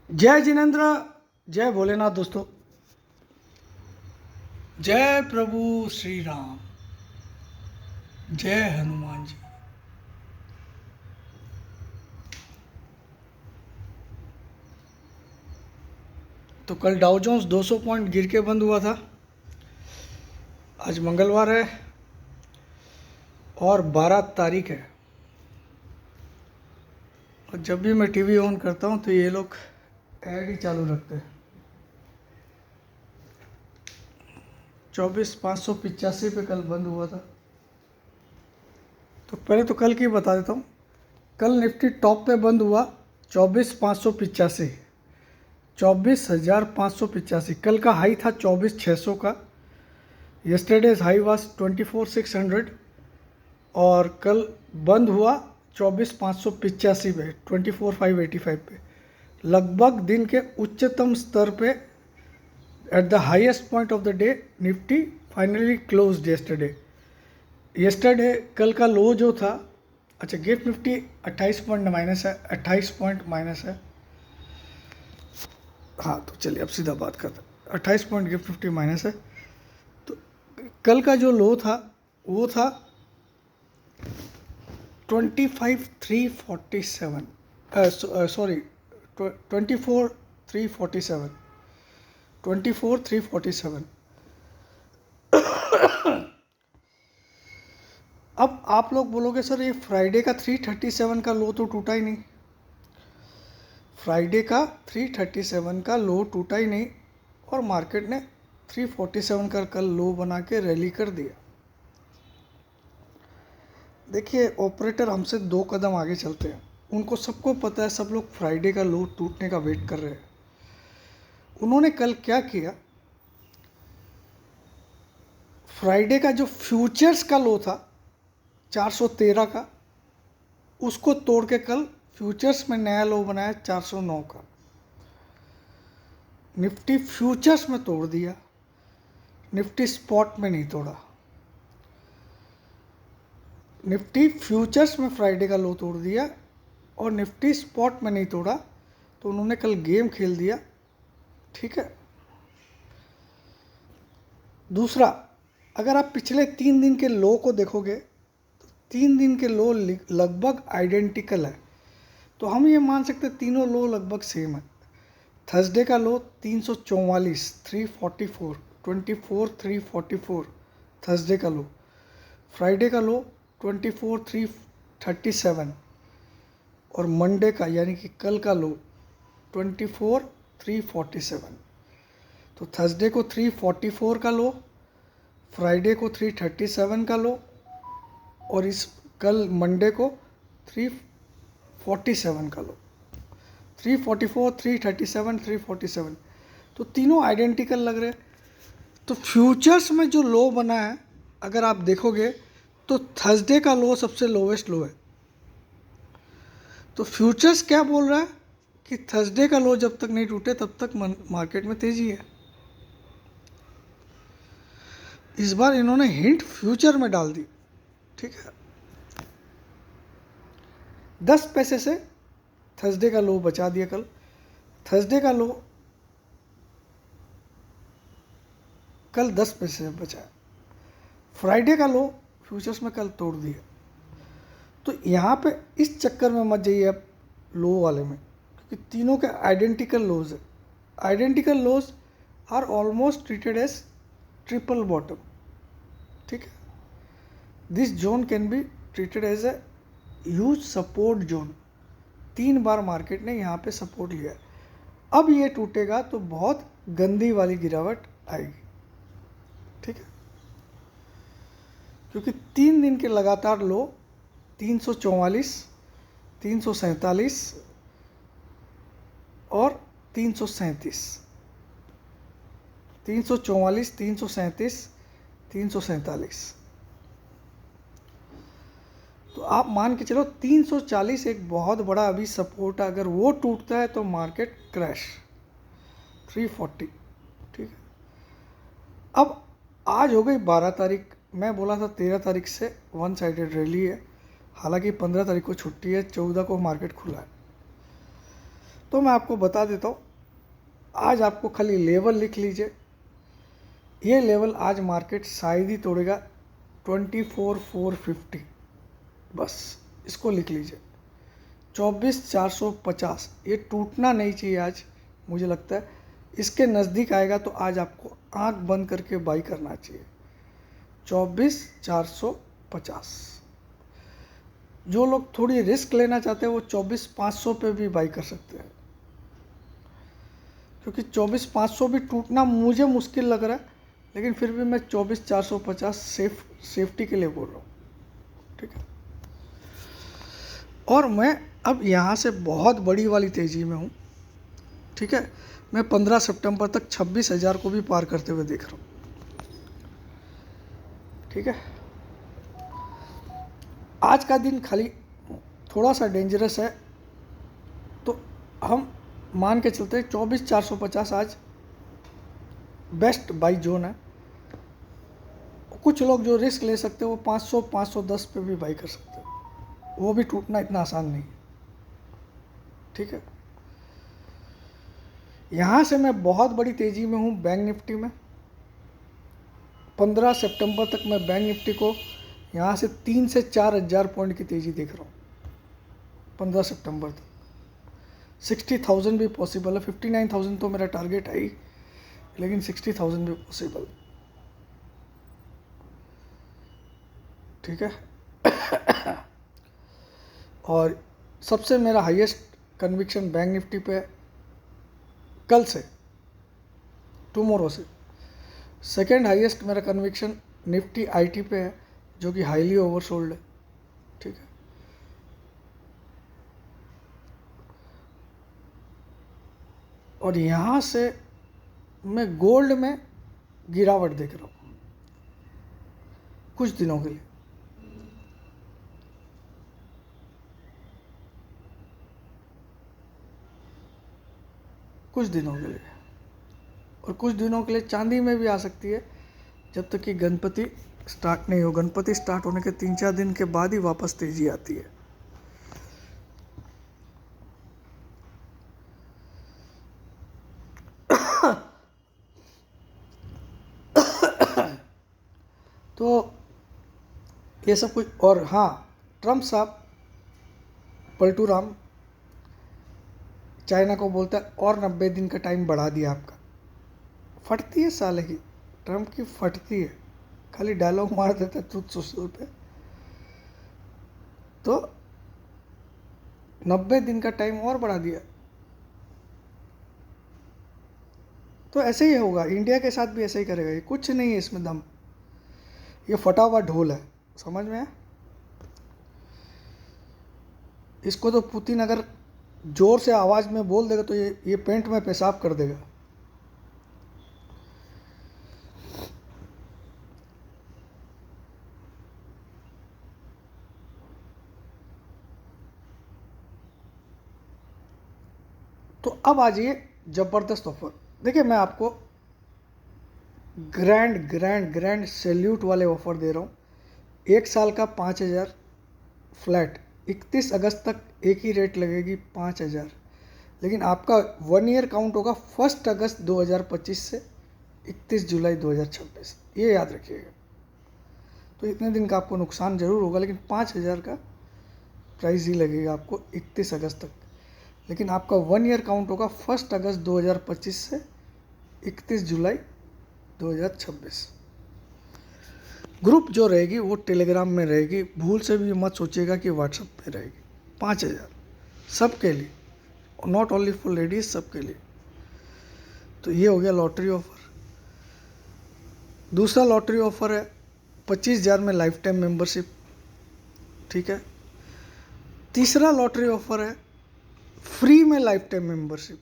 जय जिनेन्द्र, जय भोलेनाथ दोस्तों, जय प्रभु श्री राम, जय हनुमान जी। तो कल डाउ जोन्स 200 पॉइंट गिर के बंद हुआ था। आज मंगलवार है और 12 तारीख है। और जब भी मैं टीवी ऑन करता हूँ तो ये लोग ऐड ही चालू रखते हैं। 24,585 पे कल बंद हुआ था। तो पहले तो कल की बता देता हूँ। कल निफ्टी टॉप पे बंद हुआ 24,585, 24,585। कल का हाई था 24,600 का। यस्टरडेज हाई वाज 24,600 और कल बंद हुआ 24,585 पे, 24,585 पे। लगभग दिन के उच्चतम स्तर पे at the highest point of the day Nifty finally closed yesterday कल का लो जो था, अच्छा गिफ्ट निफ्टी 28 पॉइंट माइनस है, 28 पॉइंट माइनस है। हाँ तो चलिए अब सीधा बात करते हैं। 28 पॉइंट गिफ्ट निफ्टी माइनस है। तो कल का जो लो था वो था 25,347, सॉरी 24,347, 24,347। अब आप लोग बोलोगे सर ये फ्राइडे का 337 का लो तो टूटा ही नहीं। फ्राइडे का 337 का लो टूटा ही नहीं और मार्केट ने 347 का कल लो बना के रैली कर दिया। देखिए ऑपरेटर हमसे 2 कदम आगे चलते हैं। उनको सबको पता है, सब लोग फ्राइडे का लो टूटने का वेट कर रहे हैं। उन्होंने कल क्या किया, फ्राइडे का जो फ्यूचर्स का लो था 413 का, उसको तोड़ के कल फ्यूचर्स में नया लो बनाया 409 का। निफ्टी फ्यूचर्स में तोड़ दिया, निफ्टी स्पॉट में नहीं तोड़ा। निफ्टी फ्यूचर्स में फ्राइडे का लो तोड़ दिया और निफ्टी स्पॉट में नहीं तोड़ा। तो उन्होंने कल गेम खेल दिया, ठीक है। दूसरा, अगर आप पिछले 3 दिन के लो को देखोगे तो 3 दिन के लो लगभग आइडेंटिकल है। तो हम ये मान सकते हैं तीनों लो लगभग सेम है। थर्सडे का लो 344, 344, 24,344 थर्सडे का लो। फ्राइडे का लो 24,337 और मंडे का यानी कि कल का लो 24,347। तो थर्सडे को 344 का लो, फ्राइडे को 337 का लो और इस कल मंडे को 347 का लो। 344, 337, 347, तो तीनों आइडेंटिकल लग रहे। तो फ्यूचर्स में जो लो बना है अगर आप देखोगे तो थर्सडे का लो सबसे लोवेस्ट लो है। तो फ्यूचर्स क्या बोल रहा है कि थर्सडे का लो जब तक नहीं टूटे तब तक मार्केट में तेजी है। इस बार इन्होंने हिंट फ्यूचर में डाल दी, ठीक है। 10 पैसे से थर्सडे का लो बचा दिया कल। थर्सडे का लो कल 10 पैसे से बचा। फ्राइडे का लो फ्यूचर्स में कल तोड़ दिया। तो यहाँ पे इस चक्कर में मत जाइए आप लो वाले में, क्योंकि तीनों के आइडेंटिकल लोज है। Identical lows are almost treated as triple bottom, ठीक है। This zone can be treated as a huge support zone. 3 बार मार्केट ने यहाँ पे सपोर्ट लिया। अब ये टूटेगा तो बहुत गंदी वाली गिरावट आएगी, ठीक है। क्योंकि 3 दिन के लगातार लो 344, 347 और 337, 344, 337, 347। तो आप मान के चलो 340 एक बहुत बड़ा अभी सपोर्ट है। अगर वो टूटता है तो मार्केट क्रैश 340, ठीक है। अब आज हो गई 12 तारीख। मैं बोला था 13 तारीख से 1 साइडेड रैली है। हालांकि 15 तारीख को छुट्टी है, 14 को मार्केट खुला है। तो मैं आपको बता देता हूँ, आज आपको खाली लेवल लिख लीजिए। ये लेवल आज मार्केट शायद ही तोड़ेगा 24,450, बस इसको लिख लीजिए। 24,450 ये टूटना नहीं चाहिए आज, मुझे लगता है इसके नज़दीक आएगा तो आज आपको आंख बंद करके बाई करना चाहिए। 24,450। जो लोग थोड़ी रिस्क लेना चाहते हैं वो 24,500 पे भी बाई कर सकते हैं, क्योंकि 24,500 भी टूटना मुझे मुश्किल लग रहा है, लेकिन फिर भी मैं 24,450 सेफ्टी के लिए बोल रहा हूँ, ठीक है। और मैं अब यहाँ से बहुत बड़ी वाली तेज़ी में हूँ, ठीक है। मैं 15 सितंबर तक 26,000 को भी पार करते हुए देख रहा हूँ, ठीक है। आज का दिन खाली थोड़ा सा डेंजरस है, तो हम मान के चलते हैं 24,450 आज बेस्ट बाई जोन है। कुछ लोग जो रिस्क ले सकते हैं वो 500 510 पे भी बाई कर सकते हैं, वो भी टूटना इतना आसान नहीं है, ठीक है। यहाँ से मैं बहुत बड़ी तेज़ी में हूँ बैंक निफ्टी में। 15 सितंबर तक मैं बैंक निफ्टी को यहाँ से 3 से 4 हज़ार पॉइंट की तेज़ी देख रहा हूँ। 15 सितंबर तक 60,000 भी पॉसिबल है। 59,000 तो मेरा टारगेट है ही, लेकिन 60,000 भी पॉसिबल, ठीक है। और सबसे मेरा हाईएस्ट कन्विक्शन बैंक निफ्टी पे कल से, टुमारो से। सेकेंड हाईएस्ट मेरा कन्विक्शन निफ्टी आईटी पे है, जो कि हाईली ओवरसोल्ड है, ठीक है। और यहाँ से मैं गोल्ड में गिरावट देख रहा हूँ कुछ दिनों के लिए। कुछ दिनों के लिए, और कुछ दिनों के लिए चांदी में भी आ सकती है, जब तक कि गणपति स्टार्ट नहीं हो। गणपति स्टार्ट होने के 3-4 दिन के बाद ही वापस तेजी आती है। तो ये सब कुछ। और हाँ, ट्रम्प साहब, पलटू राम, चाइना को बोलता है और 90 दिन का टाइम बढ़ा दिया आपका। फटती है साले की, ट्रम्प की फटती है, खाली डायलॉग मार देता है ट्रुथ सोशल पे। तो 90 दिन का टाइम और बढ़ा दिया। तो ऐसे ही होगा, इंडिया के साथ भी ऐसे ही करेगा। ये कुछ नहीं है इसमें दम, ये फटा हुआ ढोल है, समझ में है। इसको तो पुतिन अगर जोर से आवाज़ में बोल देगा तो ये पेंट में पेशाब कर देगा। तो अब आ जाइए ज़बरदस्त ऑफर। देखिए, मैं आपको ग्रैंड ग्रैंड ग्रैंड सैल्यूट वाले ऑफर दे रहा हूँ। 1 साल का 5,000 फ्लैट, 31 अगस्त तक एक ही रेट लगेगी 5,000, लेकिन आपका 1 ईयर काउंट होगा 1 अगस्त 2025 से 31 जुलाई 2026, ये याद रखिएगा। तो इतने दिन का आपको नुकसान ज़रूर होगा, लेकिन 5,000 का प्राइस ही लगेगा आपको 31 अगस्त तक। लेकिन आपका 1 ईयर काउंट होगा 1 अगस्त 2025 से 31 जुलाई 2026। ग्रुप जो रहेगी वो टेलीग्राम में रहेगी, भूल से भी मत सोचिएगा कि व्हाट्सएप पे रहेगी। 5,000 सबके लिए, नॉट ओनली फॉर लेडीज, सबके लिए। तो ये हो गया लॉटरी ऑफर। दूसरा लॉटरी ऑफर है 25,000 में लाइफ टाइम मेम्बरशिप, ठीक है। तीसरा लॉटरी ऑफर है फ्री में लाइफ टाइम मेम्बरशिप।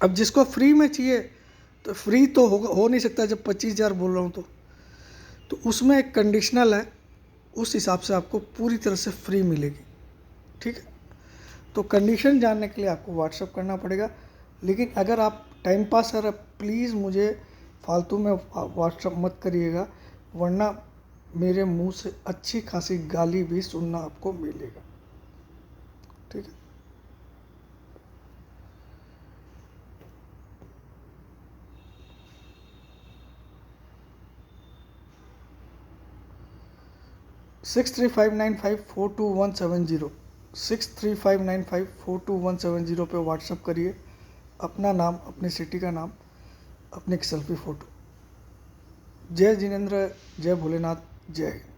अब जिसको फ्री में चाहिए, तो फ्री तो हो नहीं सकता जब 25,000 बोल रहा हूँ। तो उसमें एक कंडीशनल है, उस हिसाब से आपको पूरी तरह से फ्री मिलेगी, ठीक है। तो कंडीशन जानने के लिए आपको व्हाट्सअप करना पड़ेगा। लेकिन अगर आप टाइम पास कर, प्लीज़ मुझे फालतू में व्हाट्सअप मत करिएगा, वरना मेरे मुंह से अच्छी खासी गाली भी सुनना आपको मिलेगा, ठीक है। 6359542170 6359542170 पे व्हाट्सअप करिए अपना नाम, अपनी सिटी का नाम, अपनी एक सेल्फी फ़ोटो। जय जिनेंद्र, जय भोलेनाथ, जय हिंद।